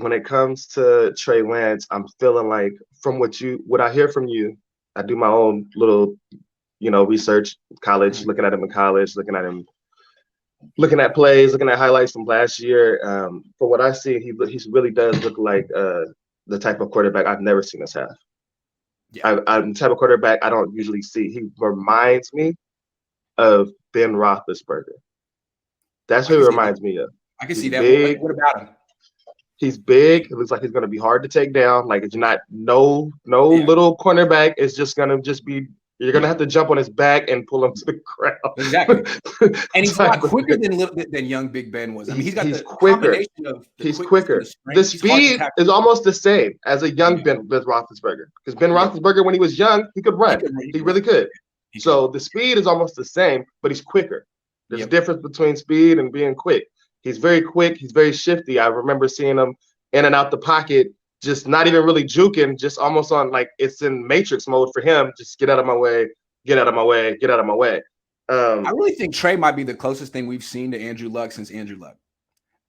when it comes to Trey Lance, I'm feeling like from what I hear from you, I do my own little, research, college, looking at him in college, looking at plays, looking at highlights from last year. From what I see, he really does look like the type of quarterback I've never seen us have. Yeah. I'm the type of quarterback I don't usually see. He reminds me of Ben Roethlisberger. That's who he reminds me of. I can see that. Big. What about him? He's big. It looks like he's going to be hard to take down. Like it's not no little cornerback. It's just going to be. You're going to have to jump on his back and pull him to the ground. Exactly. And he's a lot quicker than young Big Ben was. I mean, he's quicker. He's quicker. The speed is almost the same as a young Ben Roethlisberger. Because Ben Roethlisberger, when he was young, he could run. He really could. So the speed is almost the same, but he's quicker. There's a difference between speed and being quick. He's very quick. He's very shifty. I remember seeing him in and out the pocket, just not even really juking, just almost on like it's in Matrix mode for him. Just get out of my way, get out of my way, get out of my way. I really think Trey might be the closest thing we've seen to Andrew Luck since Andrew Luck.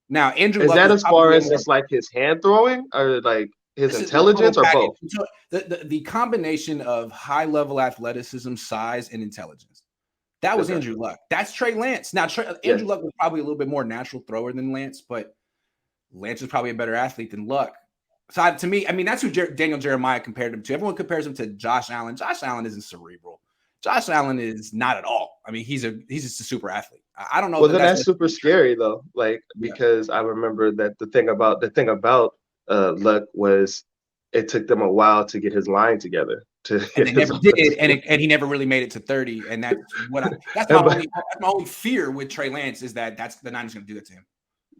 Now, Andrew Luck is that as far as just like his hand throwing or like his intelligence or both? The combination of high level athleticism, size, and intelligence. That was Andrew Luck. That's Trey Lance. Now, Andrew Luck was probably a little bit more natural thrower than Lance, but Lance is probably a better athlete than Luck. So to me, I mean, that's who Daniel Jeremiah compared him to. Everyone compares him to Josh Allen. Josh Allen isn't cerebral. Josh Allen is not at all. I mean, he's just a super athlete. I don't know. Well, then that's super scary though. Like because I remember that the thing about Luck was it took them a while to get his line together. And they never did, and he never really made it to 30. And that's my only fear with Trey Lance is that's the Niners going to do that to him.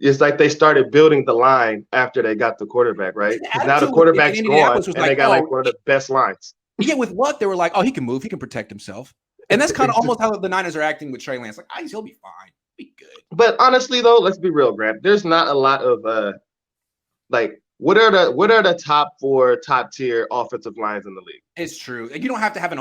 It's like they started building the line after they got the quarterback, right? Because now the quarterback's gone, and they got like one of the best lines. Yeah, with Luck, they were like, oh, he can move, he can protect himself. And that's kind of almost how the Niners are acting with Trey Lance. Like, he'll be fine, be good. But honestly, though, let's be real, Grant. There's not a lot of what are the top 4 top tier offensive lines in the league? It's true. You don't have to have an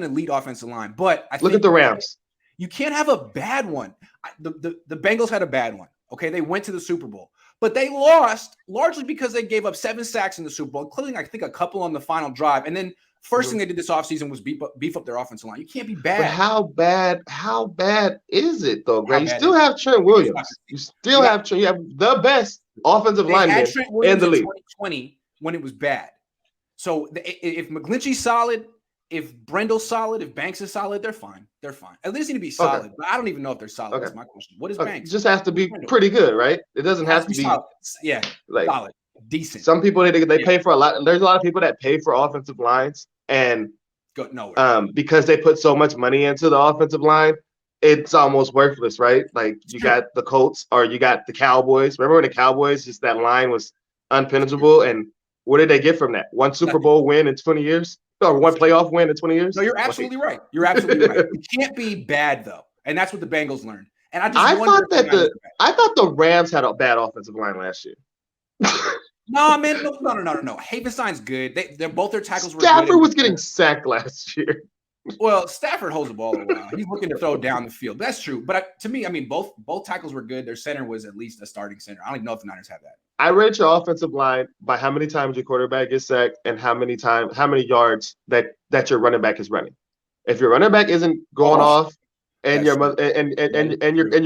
elite offensive line, but look at the Rams. You can't have a bad one. The Bengals had a bad one. Okay, they went to the Super Bowl, but they lost largely because they gave up 7 sacks in the Super Bowl, including I think a couple on the final drive. And then first thing they did this offseason was beef up their offensive line. You can't be bad. But how bad is it though, Greg? You still have Trent Williams. You still have Trent. You have the best offensive lineman in the league. 2020 when it was bad. So if McGlinchey's solid, if Brendel's solid, if Banks is solid, they're fine. They're fine. At least they need to be solid. But I don't even know if they're solid. That's my question. What is Banks? It just has to be pretty good, right? It doesn't have to be solid. Yeah, like solid, decent. Some people they pay for a lot. There's a lot of people that pay for offensive lines and go nowhere. Because they put so much money into the offensive line, it's almost worthless, right? Like you got the Colts or you got the Cowboys. Remember when the Cowboys just that line was unpenetrable, and what did they get from that? One Super Bowl win in 20 years? Or one playoff win in 20 years? No, you're absolutely right. You're absolutely right. It can't be bad though, and that's what the Bengals learned. And I thought the Rams had a bad offensive line last year. No, man, no. Havenstein's good. They're both their tackles were Stafford good. was getting sacked last year. Well, Stafford holds the ball a while. He's looking to throw down the field. That's true. But to me, I mean, both tackles were good. Their center was at least a starting center. I don't even know if the Niners have that. I rate your offensive line by how many times your quarterback gets sacked and how many yards that your running back is running. If your running back isn't going off and your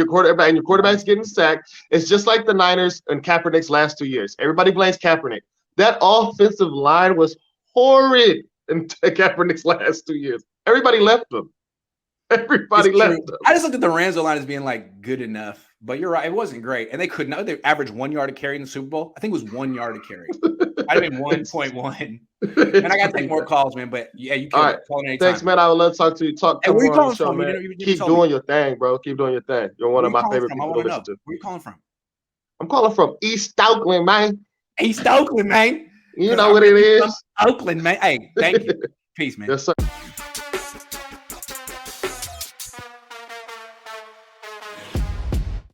quarterback's getting sacked, it's just like the Niners and Kaepernick's last 2 years. Everybody blames Kaepernick. That offensive line was horrid in Kaepernick's last 2 years. Everybody left him. Everybody left him. I just looked at the Rams line as being like good enough, but you're right. It wasn't great. And they could not. They averaged 1 yard a carry in the Super Bowl. I think it was 1 yard a carry. I'd have been 1.1. And I got to take more calls, man. But yeah, you can call anytime. Thanks, man. I would love to talk to you. Come on the show, man. Keep doing your thing, bro. Keep doing your thing. You're one of my favorite people to listen to. Where you calling from? I'm calling from East Oakland, man. East Oakland, man. You know what it is. Oakland, man. Hey, thank you. Peace, man. Yes, sir.